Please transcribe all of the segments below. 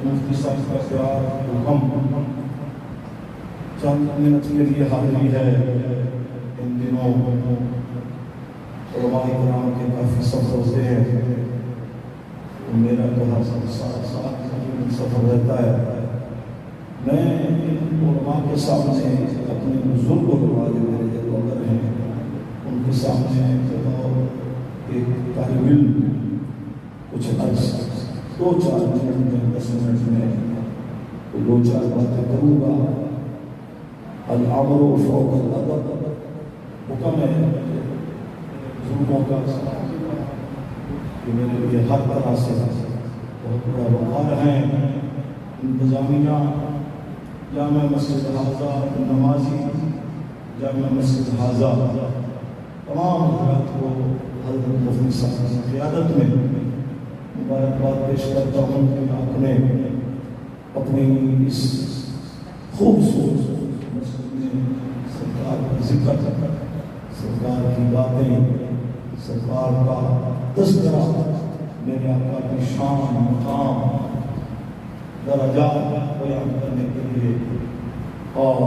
مفتی صاحب کا پیار حکم چند منٹ کے لیے حاضری ہے. ان دنوں علماء کرام کے کافی سفر ہوتے ہیں. میرا تو ہر ساتھ سفر رہتا ہے. میں علماء کے سامنے اپنے بزرگ علماء جو میرے جو اندر ہیں ان کے سامنے ایک طالب علم کچھ عرض 2-4 منٹ میں 10 منٹ میں 2-4 باتیں کروں گا. الامر فوق الادب حکم ہے بزرگوں کا کہ میرے لیے ہر طرح سے بہت بڑا وقار ہے. انتظامیہ جامع مسجد حاضہ نمازی جامع مسجد حاضہ تمام حضرات کو حضرت مفتی صاحب کی قیادت میں مبارکباد پیش کرتا ہوں کہ آپ نے اپنی اس خوبصورت سرکار کا ذکر سرکار کی باتیں سرکار کا تذکرہ میرے آقا کی شان مقام درجات بیان کرنے کے لیے اور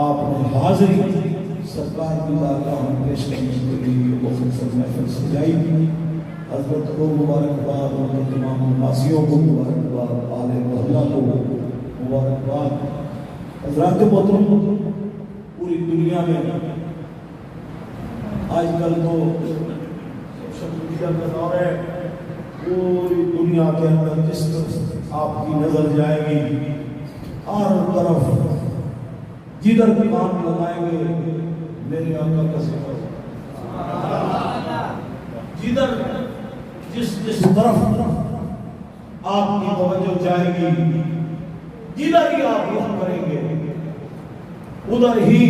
آپ نے حاضری سرکار کی بارگاہ میں پیش کرنے کے لیے مختصر محفل سجائی. حضرت کو مبارکباد ان کے تمام ناسیوں کو مبارکباد آل محلہ کو مبارکباد. حضرات محترم پوری دنیا میں آج کل تو سوشل میڈیا کا دور ہے. پوری دنیا کے اندر جس طرف آپ کی نظر جائے گی ہر طرف جدھر بھی آپ لگائیں گے میرے آقا کا ذکر. جدھر جس طرف آپ کی توجہ جائے گی جدھر ہی آپ رخ کریں گے ادھر ہی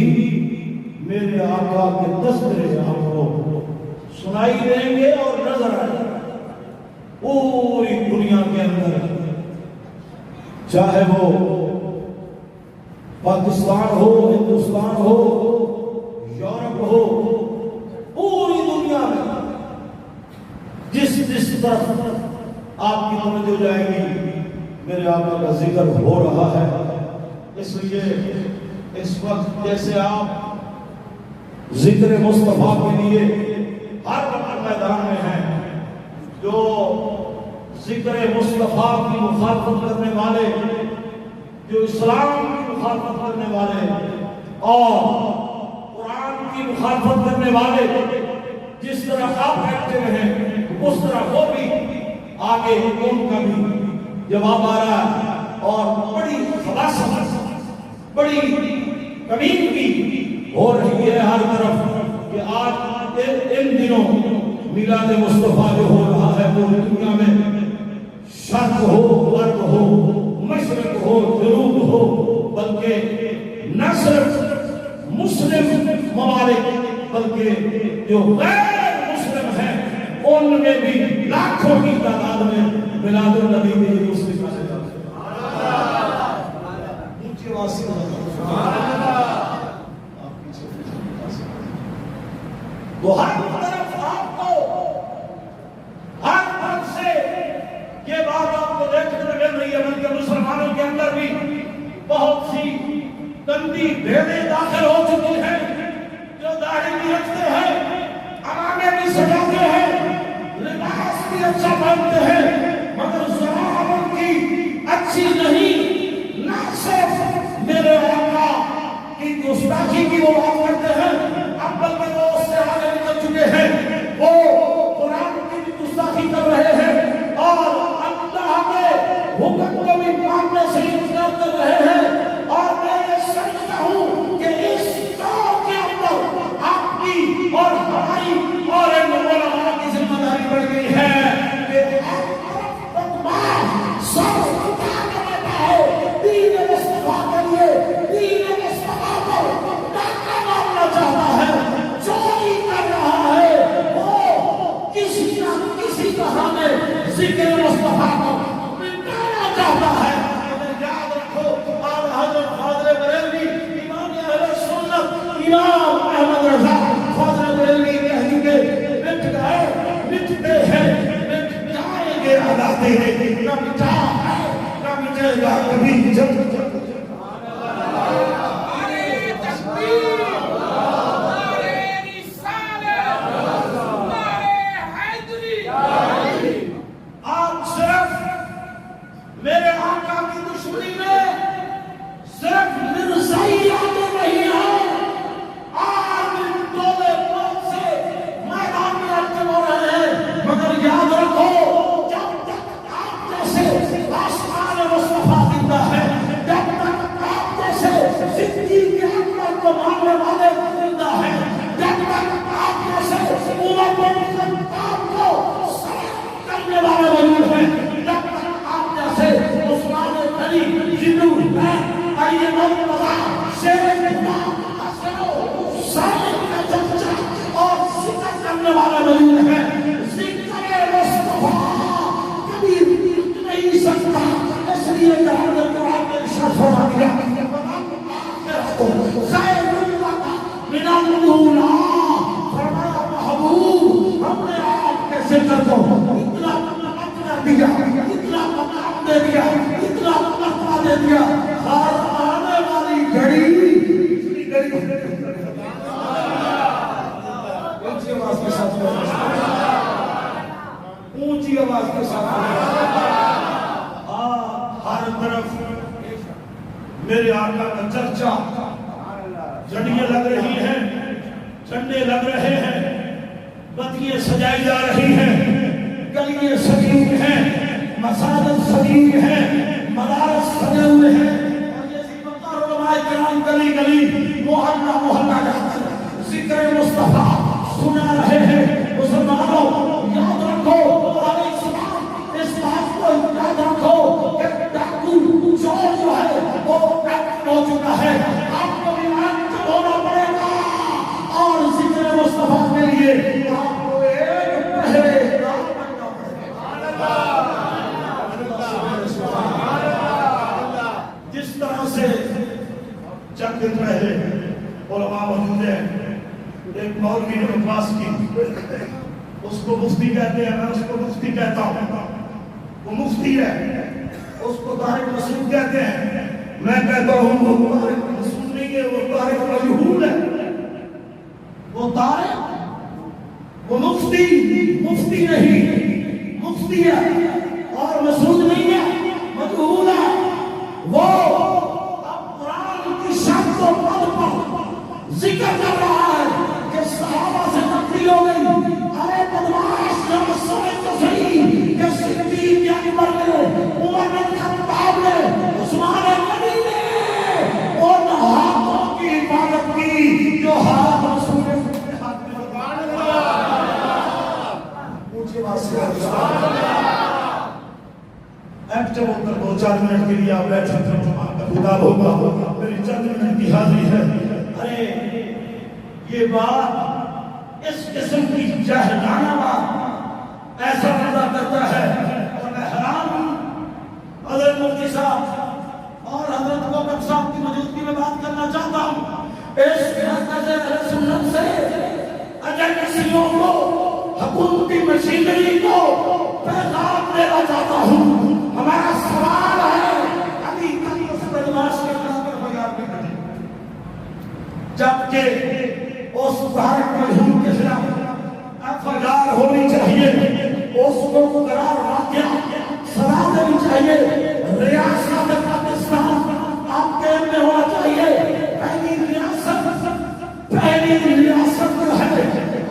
میرے آقا کے تذکرے آپ کو سنائی دیں گے اور نظر آئیں گے. پوری دنیا کے اندر چاہے وہ پاکستان ہو ہندوستان ہو یورپ ہو پوری دنیا میں جس طرف آپ کی توجہ جائے گی میرے آقا کا ذکر ہو رہا ہے. اس لیے اس وقت جیسے آپ ذکر مصطفیٰ کے لیے ہر میدان میں ہیں جو ذکر مصطفیٰ کی مخالفت کرنے والے جو اسلام کی مخالفت کرنے والے اور قرآن کی مخالفت کرنے والے جس طرح آپ ایکٹیو ہیں اس طرح وہ بھی آگے ان کا بھی جواب آ رہا ہے. اور بڑی خلاصہ بڑی کمیونٹی ہو رہی ہے ہر طرف کہ آج ان دنوں میلاد مصطفیٰ جو ہو رہا ہے پوری دنیا میں شرق ہو غرب ہو مشرق ہو جنوب ہو بلکہ نہ صرف مسلم ممالک بلکہ جو غیر مسلم ہیں ان میں بھی لاکھوں کی تعداد میں میلاد النبی کے لیے مسلم آنے جاتے تو ہر طرف آپ کو ہر طرف سے یہ بات آپ کو دیکھنے کو مل رہی ہے بلکہ مسلمانوں کے اندر بھی بہت سی گندی بھیڑیں داخل ہو چکی ہیں جو داڑھی بھی رکھتے ہیں عمامے بھی سجاتے ہیں لباس بھی اچھا پہنتے ہیں مگر زبان ان کی اچھی نہیں. نہ صرف میرے آقا کی گستاخی کی وہ بات کرتے ہیں اب بلکہ وہ اس سے آگے نکل چکے ہیں. وہ قرآن کی بھی گستاخی کر رہے ہیں اور اللہ کے حکم کو بھی ماننے سے انکار کر رہے ہیں. اور میں یہ سمجھتا ہوں کہ اس دور کے اندر آپ کی اور ہماری اور ان علماء کی ذمہ داری بڑھ گئی ہے کہ ہر طرف بدماش سر اٹھا کر بیٹھا ہے دین مصطفیٰ کے لیے دین مصطفیٰ کو ڈاکہ مارنا چاہتا ہے چوری کر رہا ہے وہ کسی نہ کسی بہانے ذکر مصطفیٰ کو مٹانا چاہتا ہے. یاد رکھو کبھی جب آپ صرف میرے آقا کی دشمنی میں صرف مرزائیات نہیں ہے، آج دولے موت سے میدان میں لڑتے ہو رہے ہیں، مگر یاد رکھو جب تک آپ جیسے آسمان مصطفیٰ زندہ ہے، جب تک آپ جیسے زندگی کے اکبر کو ماننے والے زندہ ہے، جب تک آپ جیسے امت آپ کو سلام کرنے والے موجود ہیں، جب تک آپ جیسے عثمان غنی جنو آئیے مولا شیر صالح کا چچا اور ذکر کرنے والا موجود ہے، ذکر مصطفیٰ کبھی نہیں سکتا، اس لیے کہ حضرت قرآن میں ارشاد فرما دیا خیر من الاولیٰ، فرمایا محبوب ہم نے آپ کے ذکر کو اتنا مقام دیا، اتنا مقام دے دیا، اتنا مرتبہ دے دیا، اور آنے والی گھڑی اونچی آواز کے ساتھ اونچی آواز کے ساتھ ہر طرف میرے آقا کا چرچا، جھنڈیاں لگ رہی ہیں، جھنڈے لگ رہے ہیں، بتیاں سجائی جا رہی ہیں، گلیاں سجی ہوئی ہیں، مساجد سجی ہوئی ہیں، مدارس سجے ہوئے ہیں، اور یہ زیبتار علماء کرام گلی گلی محلہ محلہ جاتے ہیں، ذکر مصطفیٰ سنا رہے ہیں۔ مسلمانوں یاد رکھو، اور اس بات کو یاد رکھو کہ ڈاکو چور جو ہے وہ ایکٹ ہو چکا ہے، آپ کو بھی ایکٹ ہونا پڑے گا، اور ذکر مصطفیٰ کے لیے آپ کو ایک پہرے دار بننا پڑے گا۔ جس طرح سے چند دن پہلے علماء موجود ہیں، ایک مولوی نے بکواس کی، اس کو مفتی کہتے ہیں، میں اس کو مفتی کہتا ہوں، وہ مفتی ہے، اس کو طارق مسعود کہتے ہیں، میں کہتا ہوں وہ طارق مسعود نہیں ہے، وہ طارق مجہول ہے، وہ طارق، وہ مفتی نہیں، مفتی ہے اور مسعود نہیں ہے، مجہول ہے، وہ اب قرآن کی شرط و پد پر ذکر کر رہا ہے کہ صحابہ سے تبدیل ہو گئی، ارے بدماش جب سمجھ تو صحیح کہ صدیق اکبر نے، عمر بن خطاب نے، عثمان غنی نے ان ہاتھوں کی حفاظت کی جو ہاتھ رسول کے ہاتھ میں اونچی آواز سے ایکٹ ہو کر 2-4 منٹ کے لیے آپ بیٹھ سکتے ہیں، آپ کا خطاب ہوگا، میری چند منٹ کی حاضری ہے۔ ارے یہ بات اس قسم کی جاہلانہ بات ایسا پیدا کرتا ہے، اور میں حیران ہوں۔ حضرت مفتی صاحب اور حضرت موقف صاحب کی موجودگی میں بات کرنا چاہتا ہوں، اس مرکز اہل سنت سے ایجنسیوں کو، حکومتی مشینری کو پیغام دینا چاہتا ہوں۔ ہمارا سوال ہے، ابھی تک اس بدماش کے خلاف فریاد نہیں کرتے، جبکہ اس طارق مجہول کے خلاف FIR ہونی چاہیے، اس کو قرار واقعہ سزا دینی چاہیے، ریاست پاکستان آپ کے میں ہونا چاہیے، پہلی ریاست جو ہے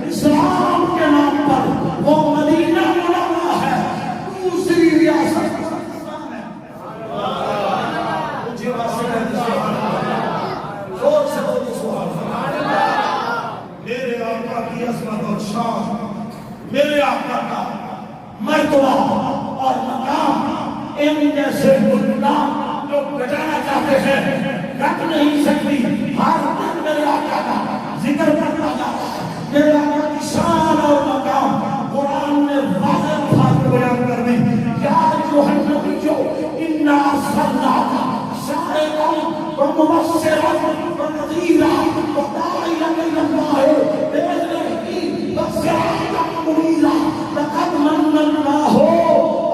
اسلام کے نام پر وہ مدینہ منورہ ہے، دوسری ریاست پاکستان ہے۔ مجھے واسطہ زور سے بولو سبحان اللہ۔ میرے آقا کی عظمت اور شان، میرے آقا کا مرتبہ اور مقام ان جیسے غلام جو بچانا چاہتے ہیں رکھ نہیں سکتی۔ ہر دن میرے آقا کا ذکر کرتا جا رہا ہے، میرے آقا کی شان اور مقام قرآن نے واضح الفاظ میں بیان کر دی۔ یا ایھا النبی انا ارسلناک شاہدا ومبشرا ونذیرا وداعیا الی اللہ باذنہ وسراجا منیرا لقد من اللہ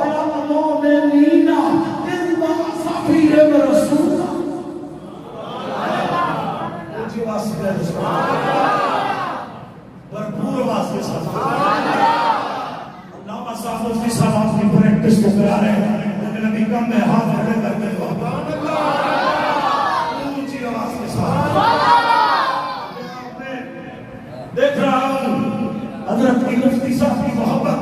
علی المؤمنین اذ بعث فیہم رسول اونچی آواز سے بھرپور آواز کے ساتھ علامہ صاحب مفتی صاحب آپ کی پریکٹس کو کرا رہے ہیں لیکن ابھی کم میں ہاتھ کھڑے کر کے اونچی آواز کے ساتھ دیکھ رہا ہوں حضرت کی مفتی صاحب کی محبت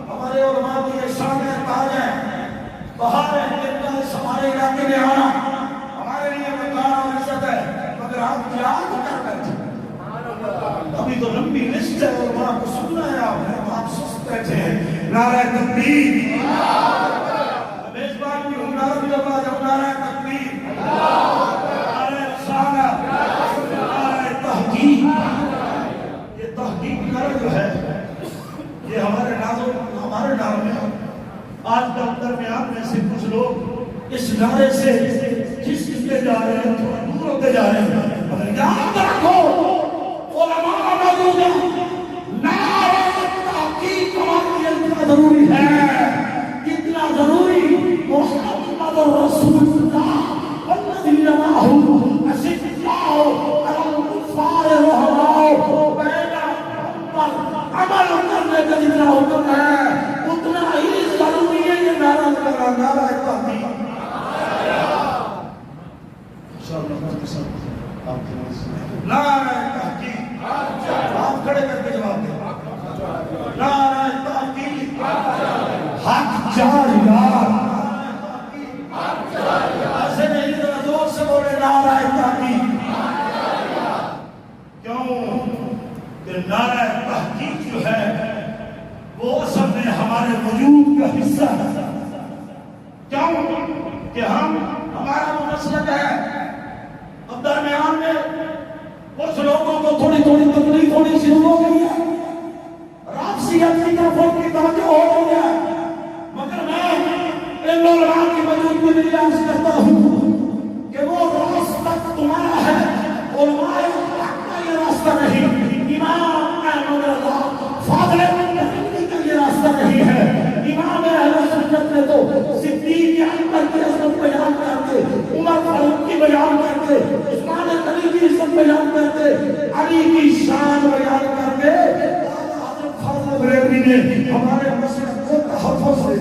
ہمارے علماء کی یہ شان ہے تاج ہے بہار ہے ہمارے علاقے میں آنا ہمارے لیے مقام اور عزت ہے مگر آپ یاد کر بیٹھے ابھی تو لمبی لسٹ ہے علماء کو سننا ہے آپ سست بیٹھے ہیں نعرہ تکبیر میزبان کی ہوں نعرہ نعرہ تکبیر نعرہ رسالت نعرہ تحقیق تحقیق نعرہ جو ہے یہ ہمارے نام میں آج کل درمیان میں سے کچھ لوگ اس نعرے سے کھسکتے جا رہے ہیں تھوڑا دور ہوتے جا رہے ہیں مگر یاد رکھو علماء موجود ہیں نعرہ تحقیق ہمارے لیے اتنا ضروری ہے اتنا ضروری محمد رسول اللہ والذین معہ اشداء علی الکفار رحماء عمل کرنے کا جتنا حکم ہے اتنا ہی ضروری ہے یہ نعرہ لگا نعرہ تحقیق نعرہ تحقیق آپ کھڑے کر کے جواب دیں نعرہ تحقیق حق جاریات ایسے نہیں ذرا زور سے بولے نعرہ تحقیق کیوں کہ نعرہ تحقیق جو ہے وہ اصل میں ہمارے وجود کا حصہ ہے کیوں کہ ہمارا وہ مسلک ہے اب درمیان میں کچھ لوگوں کو تھوڑی تکلیف ہونے شروع ہو گئی ہے رافضیت کی طرف ان کی توجہ ہو گئی ہے مگر میں ان علماء کی موجودگی میں عرض کرتا ہوں کہ وہ راستہ تمہارا ہے علماء حق کا یہ راستہ نہیں امام احمد رضا فاضل کا یہ راستہ نہیں ہے امام اہل سنت نے تو صدیق اکبر کی عظمت بیان کر کے عمر فاروق کی بیان کر کے عثمان غنی کی عزت بیان کر کے علی کی شان بیان کر کے حضرت فاضل بریلوی نے ہمارے مسلک کو تحفظ دے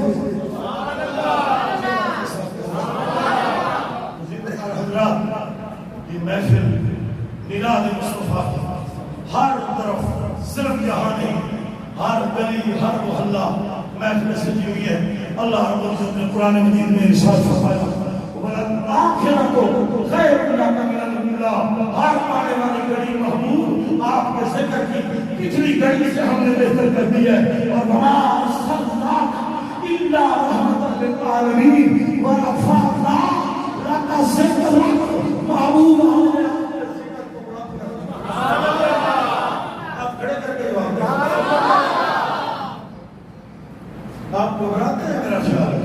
دیا حضرات یہ محفل میلاد مصطفیٰ ہر طرف صرف یہاں نہیں ہر گلی ہر محلہ محفل سجی ہوئی ہے اللہ رب العزت نے قرآن مجید میں ارشاد فرمایا آخرت خیر لک من الاولیاء ہر پانے والی گلی محمود آپ کے ذکر کی پچھلی گلی سے ہم نے بہتر کر دی ہے اور وما ارسلناک الا رحمۃ للعالمین ورفعنا لک ذکرک محبوب آپ کو براتے ہیں میرا خیال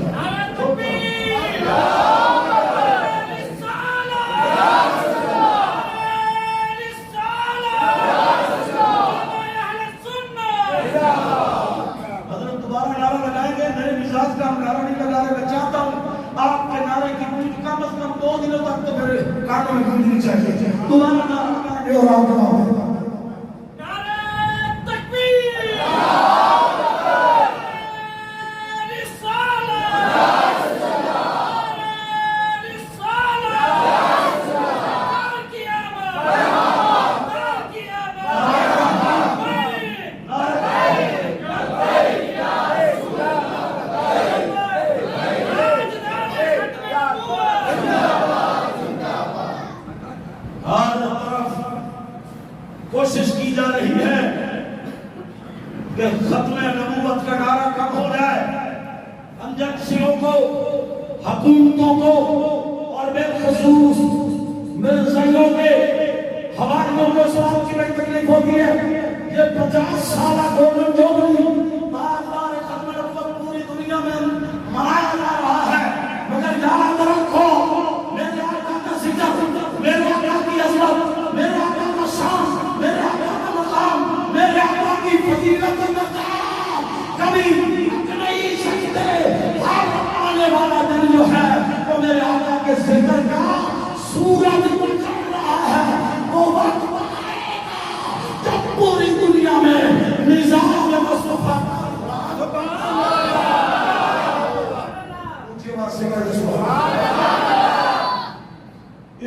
حضرت دوبارہ نعرہ لگائیں گے میرے مزاج کا ہم نعرہ نہیں لگا رہے میں چاہتا ہوں آپ کے نعرے کی گونج کم از کم 2 دنوں تک تو میرے کانوں میں گونجنی چاہیے دوبارہ نعرہ لگائیں گے اور آپ جواب دیں کوشش کی جا رہی ہے کہ ختم نبوت کا نعرہ کم ہو جائے انجکشنوں کو حکومتوں کو اور بالخصوص مرزائیوں کے حواریوں کو سلام کی بڑی تکلیف ہوتی ہے یہ 50 سالہ گولڈن جوبلی بار بار ختم نبوت پوری دنیا میں منایا جا رہا ہے مگر یاد رکھو میرے آقا کا ذکر میرے آقا کی عظمت میرے آقا کا شان میرے آقا کا مقام میرے آقا کی فضیلت مقام کبھی نہیں سکتے ہر آنے والا دن جو ہے وہ میرے آقا کے ذکر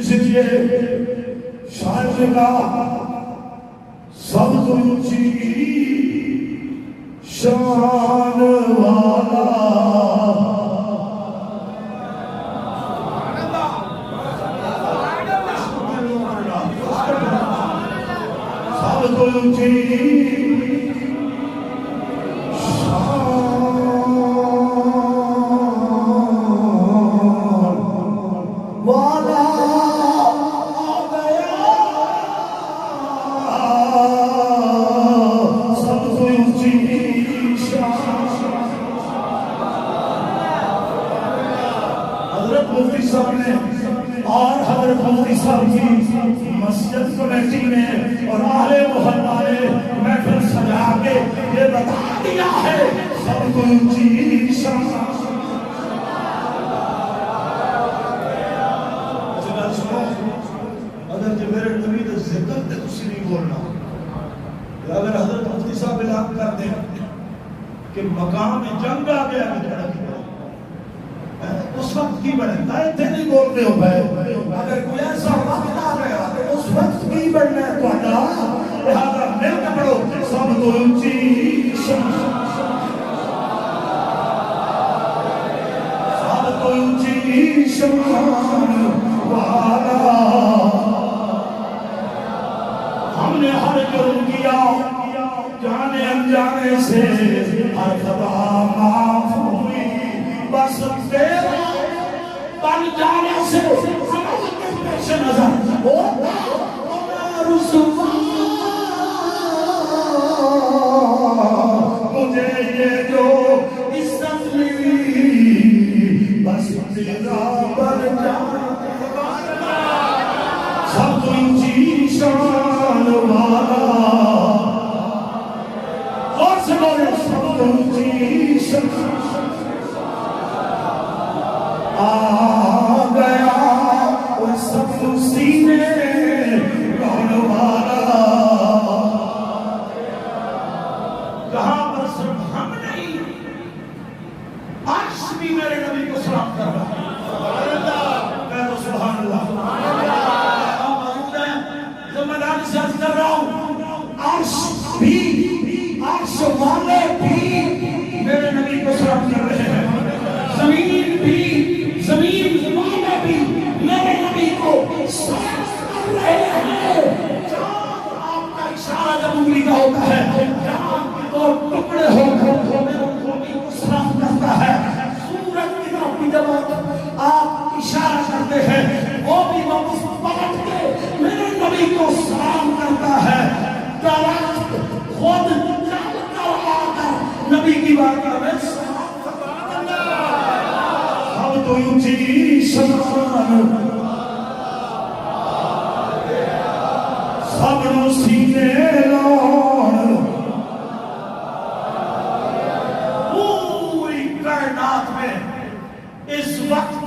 اس لیے شاعر نے کہا سب سے اونچی شان والا سب سے اونچی اور حضرت مفتی صاحب کی مسجد کمیٹی نے اور اہل محلہ نے محفل سجا کے یہ بتا دیا ہے سب کو اونچی شان اگر جو میرے نبی کا ذکر تے کچھ نہیں بولنا اگر حضرت مفتی صاحب اعلان کر دیں کہ مقام جنگ آ گیا اس وقت کی بڑھتا ہے تھے نہیں بولتے ہو بھائی اگر کوئی ایسا وقت آ گیا اس وقت کی بڑھنا ہے تو اللہ لہذا مل کے پڑھو سب کو اونچی شان سب کو اونچی شان والا ہم نے ہر جرم کیا جانے انجانے سے ہر خطا معاف ہوئی بس تیرا بن جانے سے سمجھ کے پیش نظر ہوتا رسوا مجھے یہ جو عزت ملی بس تیرا بن جانے سب کو اونچی شان والا اور سے بولے سب کو اونچی شان آ گیا وہ سب سینے کون والا کہاں پر صرف ہم نہیں عرش بھی میرے نبی کو سلام کر رہا ہے کہہ دو سبحان اللہ ذمہ داری سے عرض کر رہا ہوں عرش بھی عرش والے بھی میرے نبی کو سلام کر رہے ہیں زمین بھی زمین والے بھی میرے نبی کو سلام کر رہے ہیں چاند آپ کا اشارہ جب انگلی کا ہوتا ہے چاند کو ٹکڑے ہو کر میرے نبی کو سلام کرتا ہے سورج کی طرف بھی جب آپ اشارہ کرتے ہیں وہ بھی واپس پلٹ کے میرے نبی کو سلام کرتا ہے درخت خود چل کر آ کر نبی کی بارگاہ میں سب تو اونچی شان سب نو سینے لاؤ پوری کائنات میں اس وقت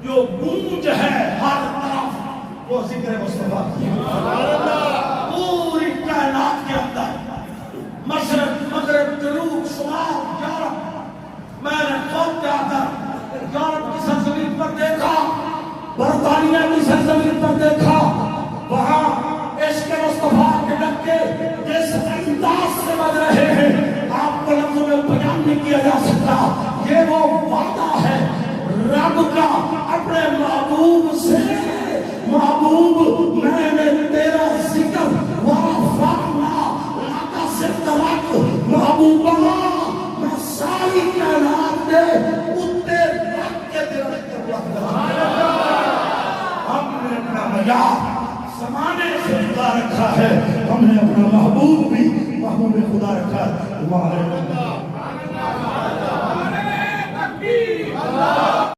جو گونج ہے ہر طرف وہ ذکر مصطفیٰ پوری کائنات کے اندر مشرق مغرب جنوب شمال یورپ میں نے خود جا کر یورپ کی سرزمین پر دیکھا برطانیہ کی سرزمین پر دیکھا وہاں عشق مصطفیٰ کے ڈکے جس انداز سے بج رہے ہیں آپ کو لفظوں میں بیان نہیں کیا جا سکتا یہ وہ وعدہ ہے رب کا اپنے محبوب سے محبوب میں نے تیرا ذکر وافقنا لکا صدرک محبوبہ میں ساری کائنات دے اتے رکھ کے تیرا ذکر وافقنا ہم نے اپنا معیار زمانے سے خدا رکھا ہے ہم نے اپنا محبوب بھی محبوب خدا رکھا ہے